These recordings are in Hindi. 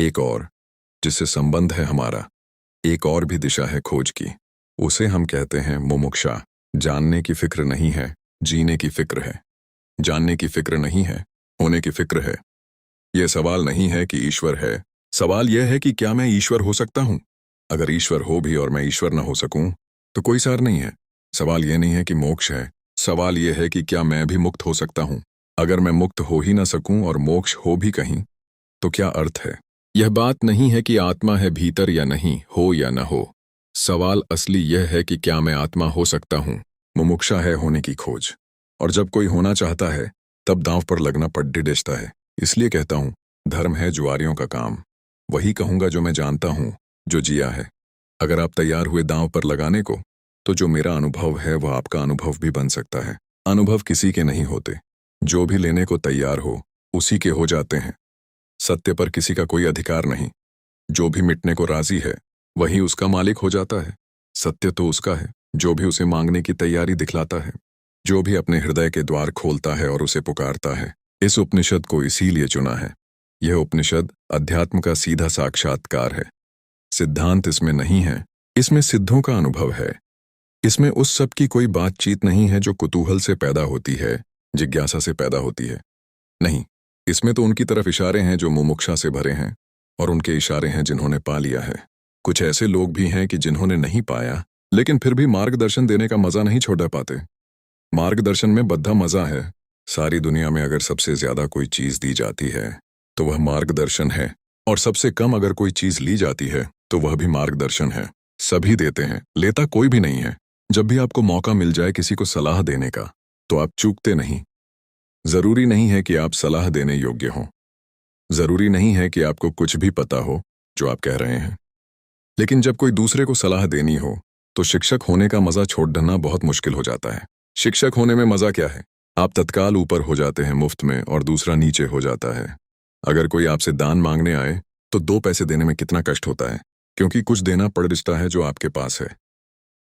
एक और, जिससे संबंध है हमारा, एक और भी दिशा है खोज की। उसे हम कहते हैं मुमुक्षा। जानने की फिक्र नहीं है, जीने की फिक्र है। जानने की फिक्र नहीं है, होने की फिक्र है। यह सवाल नहीं है कि ईश्वर है, सवाल यह है कि क्या मैं ईश्वर हो सकता हूं? अगर ईश्वर हो भी और मैं ईश्वर न हो सकूं, तो कोई सार नहीं है। सवाल यह नहीं है कि मोक्ष है, सवाल यह है कि क्या मैं भी मुक्त हो सकता हूं? अगर मैं मुक्त हो ही ना सकूं और मोक्ष हो भी कहीं, तो क्या अर्थ है? यह बात नहीं है कि आत्मा है भीतर या नहीं, हो या न हो। सवाल असली यह है कि क्या मैं आत्मा हो सकता हूं? मुमुक्षा है होने की खोज। और जब कोई होना चाहता है, तब दांव पर लगना पड्डी डेचता है। इसलिए कहता हूं, धर्म है जुआरियों का काम। वही कहूंगा जो मैं जानता हूं, जो जिया है। अगर आप तैयार हुए दांव पर लगाने को, तो जो मेरा अनुभव है वह आपका अनुभव भी बन सकता है। अनुभव किसी के नहीं होते। जो भी लेने को तैयार हो, उसी के हो जाते हैं। सत्य पर किसी का कोई अधिकार नहीं। जो भी मिटने को राजी है, वही उसका मालिक हो जाता है। सत्य तो उसका है, जो भी उसे मांगने की तैयारी दिखलाता है, जो भी अपने हृदय के द्वार खोलता है और उसे पुकारता है। इस उपनिषद को इसीलिए चुना है। यह उपनिषद अध्यात्म का सीधा साक्षात्कार है। सिद्धांत इसमें नहीं है, इसमें सिद्धों का अनुभव है। इसमें उस सब की कोई बातचीत नहीं है जो कुतूहल से पैदा होती है, जिज्ञासा से पैदा होती है। नहीं, इसमें तो उनकी तरफ इशारे हैं जो मुमुक्षा से भरे हैं, और उनके इशारे हैं जिन्होंने पा लिया है। कुछ ऐसे लोग भी हैं कि जिन्होंने नहीं पाया, लेकिन फिर भी मार्गदर्शन देने का मजा नहीं छोड़ पाते। मार्गदर्शन में बद्धा मजा है। सारी दुनिया में अगर सबसे ज्यादा कोई चीज दी जाती है, तो वह मार्गदर्शन है, और सबसे कम अगर कोई चीज ली जाती है, तो वह भी मार्गदर्शन है। सभी देते हैं, लेता कोई भी नहीं है। जब भी आपको मौका मिल जाए किसी को सलाह देने का, तो आप चूकते नहीं। जरूरी नहीं है कि आप सलाह देने योग्य हों। जरूरी नहीं है कि आपको कुछ भी पता हो जो आप कह रहे हैं। लेकिन जब कोई दूसरे को सलाह देनी हो, तो शिक्षक होने का मजा छोड़ना बहुत मुश्किल हो जाता है। शिक्षक होने में मजा क्या है? आप तत्काल ऊपर हो जाते हैं मुफ्त में, और दूसरा नीचे हो जाता है। अगर कोई आपसे दान मांगने आए, तो 2 पैसे देने में कितना कष्ट होता है, क्योंकि कुछ देना पड़ रिश्ता है जो आपके पास है।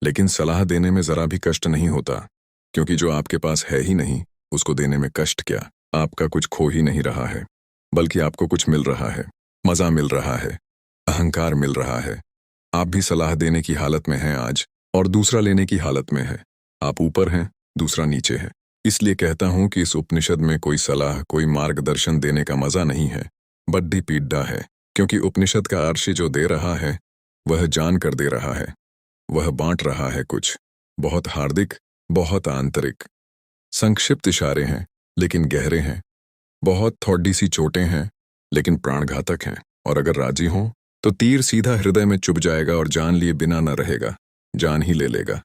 लेकिन सलाह देने में जरा भी कष्ट नहीं होता, क्योंकि जो आपके पास है ही नहीं, उसको देने में कष्ट क्या? आपका कुछ खो ही नहीं रहा है, बल्कि आपको कुछ मिल रहा है। मजा मिल रहा है, अहंकार मिल रहा है। आप भी सलाह देने की हालत में हैं आज, और दूसरा लेने की हालत में है। आप ऊपर हैं, दूसरा नीचे है। इसलिए कहता हूं कि इस उपनिषद में कोई सलाह, कोई मार्गदर्शन देने का मजा नहीं है, बड्डी पीड्डा है। क्योंकि उपनिषद का अर्षि जो दे रहा है, वह जान कर दे रहा है। वह बांट रहा है कुछ, बहुत हार्दिक, बहुत आंतरिक। संक्षिप्त इशारे हैं, लेकिन गहरे हैं। बहुत थोड़ी सी चोटें हैं, लेकिन प्राणघातक हैं। और अगर राजी हों, तो तीर सीधा हृदय में चुभ जाएगा और जान लिए बिना न रहेगा, जान ही ले लेगा।